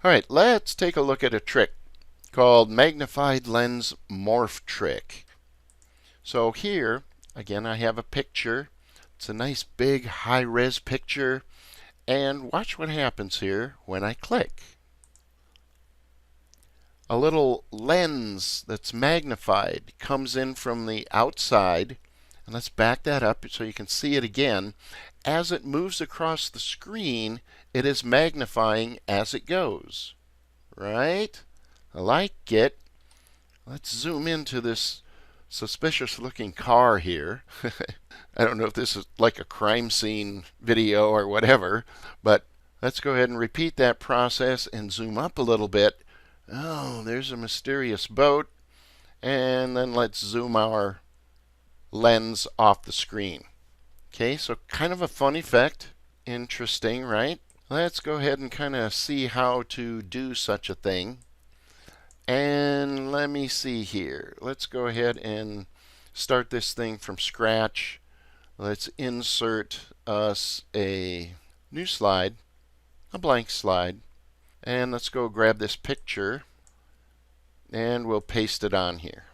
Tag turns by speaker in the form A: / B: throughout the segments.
A: All right, let's take a look at a trick called Magnified Lens Morph trick. So here, again, I have a picture. It's a nice big high-res picture. And watch what happens here when I click. A little lens that's magnified comes in from the outside. And let's back that up so you can see it again. As it moves across the screen, it is magnifying as it goes. Right? I like it. Let's zoom into this suspicious looking car here. I don't know if this is like a crime scene video or whatever, but let's go ahead and repeat that process and zoom up a little bit. Oh, there's a mysterious boat. And then let's zoom our lens off the screen. Okay, so kind of a fun effect. Interesting, right? Let's go ahead and kind of see how to do such a thing. And let me see here. Let's go ahead and start this thing from scratch. Let's insert us a new slide, a blank slide. And let's go grab this picture and we'll paste it on here.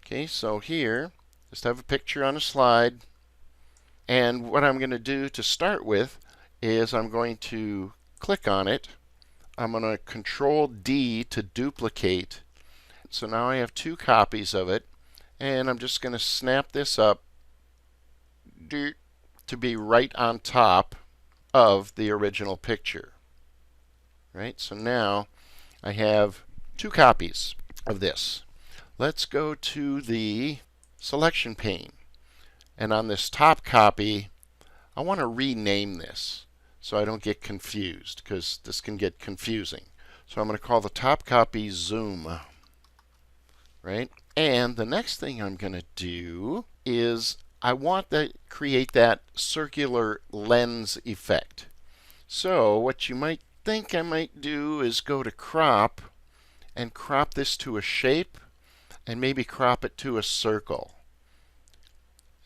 A: Okay, so here, just have a picture on a slide. And what I'm going to do to start with is I'm going to click on it. I'm going to Control D to duplicate. So now I have two copies of it. And I'm just going to snap this up to be right on top of the original picture. Right? So now I have two copies of this. Let's go to the selection pane. And on this top copy, I want to rename this so I don't get confused, because this can get confusing. So I'm going to call the top copy Zoom. Right? And the next thing I'm going to do is I want to create that circular lens effect. So what you might think I might do is go to crop and crop this to a shape and maybe crop it to a circle.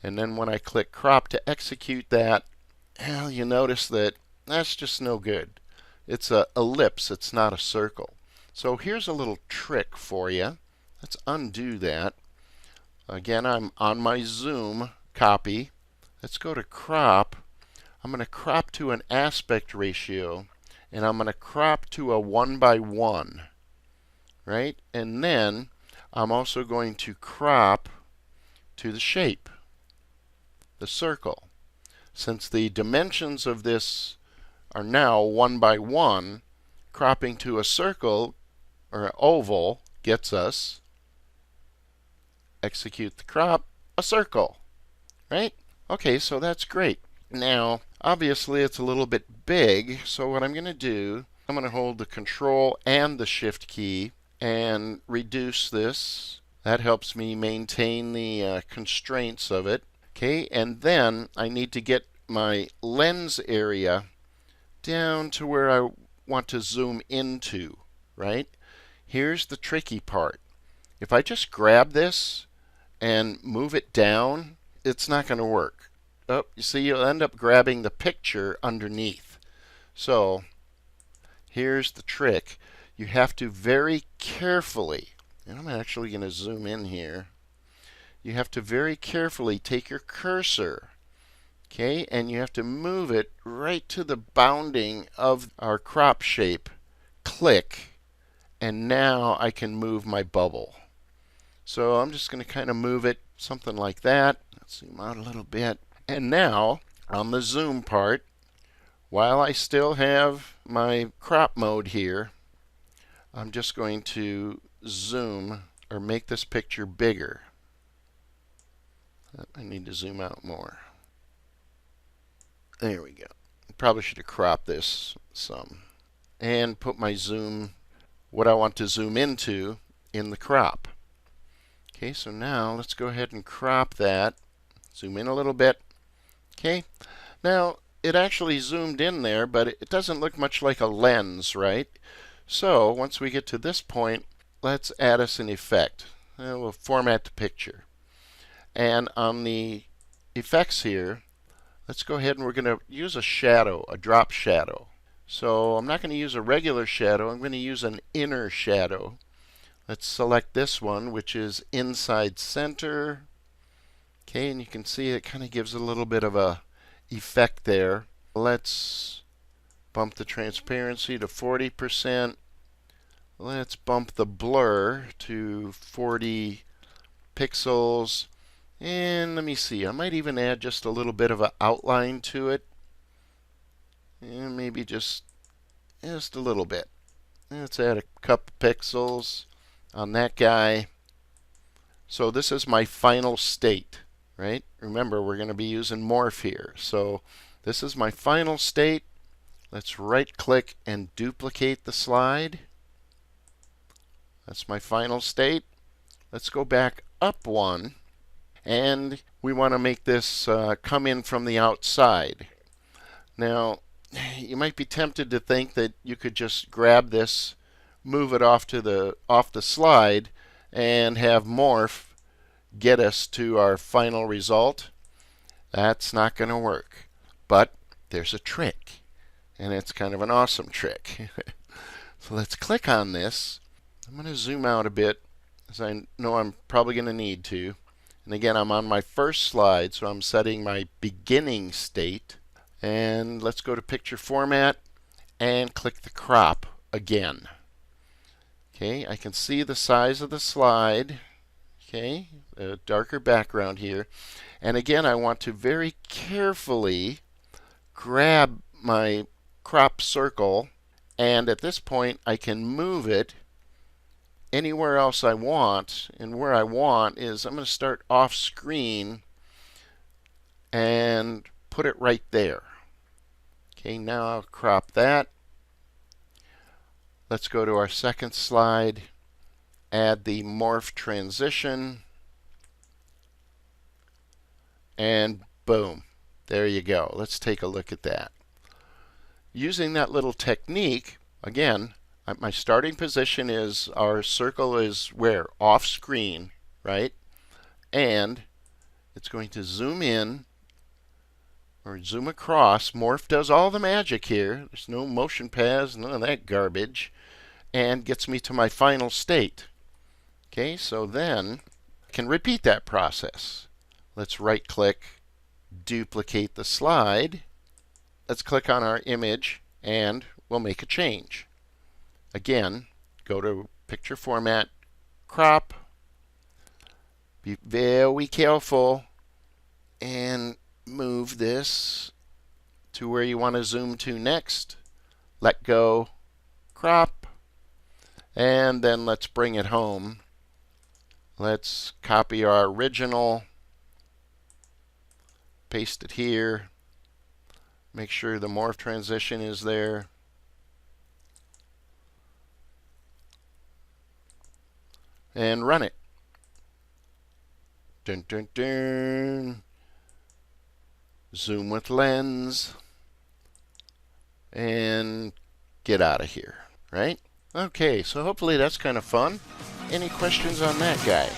A: And then when I click crop to execute that, well, you notice that that's just no good. It's an ellipse, it's not a circle. So here's a little trick for you. Let's undo that. Again, I'm on my zoom copy. Let's go to crop. I'm going to crop to an aspect ratio, and I'm going to crop to a 1:1. Right? And then I'm also going to crop to the shape, the circle. Since the dimensions of this are now 1:1, cropping to a circle or an oval gets us, execute the crop, a circle. Right? Okay, so that's great. Now, obviously it's a little bit big, so what I'm going to do, I'm going to hold the Control and the Shift key and reduce this. That helps me maintain the constraints of it. Okay, and then I need to get my lens area down to where I want to zoom into, right? Here's the tricky part. If I just grab this and move it down, it's not going to work. Oh, you see, you'll end up grabbing the picture underneath. So here's the trick. You have to very carefully, and I'm actually going to zoom in here. You have to very carefully take your cursor, okay, and you have to move it right to the bounding of our crop shape. Click, and now I can move my bubble. So I'm just going to kind of move it something like that. Let's zoom out a little bit. And now, on the zoom part, while I still have my crop mode here, I'm just going to zoom or make this picture bigger. I need to zoom out more. There we go. Probably should have cropped this some. And put my zoom, what I want to zoom into, in the crop. Okay, so now let's go ahead and crop that. Zoom in a little bit. Okay, now it actually zoomed in there, but it doesn't look much like a lens, right? So once we get to this point, let's add us an effect. We'll format the picture. And on the effects here, let's go ahead and we're going to use a shadow, a drop shadow. So I'm not going to use a regular shadow. I'm going to use an inner shadow. Let's select this one, which is inside center. Okay, and you can see it kind of gives a little bit of a effect there. Let's bump the transparency to 40%. Let's bump the blur to 40 pixels. And let me see, I might even add just a little bit of an outline to it. And maybe just a little bit. Let's add a couple pixels on that guy. So this is my final state, right? Remember, we're going to be using Morph here. So this is my final state. Let's right-click and duplicate the slide. That's my final state. Let's go back up one. And we want to make this come in from the outside. Now, you might be tempted to think that you could just grab this, move it off the slide, and have Morph get us to our final result. That's not going to work. But there's a trick, and it's kind of an awesome trick. So let's click on this. I'm going to zoom out a bit, as I know I'm probably going to need to. And again, I'm on my first slide, so I'm setting my beginning state. And let's go to Picture Format and click the crop again. Okay, I can see the size of the slide. Okay, a darker background here. And again, I want to very carefully grab my crop circle, and at this point I can move it anywhere else I want. And where I want is I'm going to start off screen and put it right there. Okay, now I'll crop that. Let's go to our second slide, add the morph transition, and boom, there you go. Let's take a look at that. Using that little technique, again, my starting position is our circle is where? Off screen, right? And it's going to zoom in or zoom across. Morph does all the magic here. There's no motion paths, none of that garbage, and gets me to my final state. Okay, so then I can repeat that process. Let's right click, duplicate the slide. Let's click on our image and we'll make a change. Again, go to Picture Format, Crop. Be very careful and move this to where you want to zoom to next. Let go, crop, and then let's bring it home. Let's copy our original, paste it here, make sure the morph transition is there. And run it. Dun, dun, dun. Zoom with lens. And get out of here, right? Okay, so hopefully that's kind of fun. Any questions on that guy?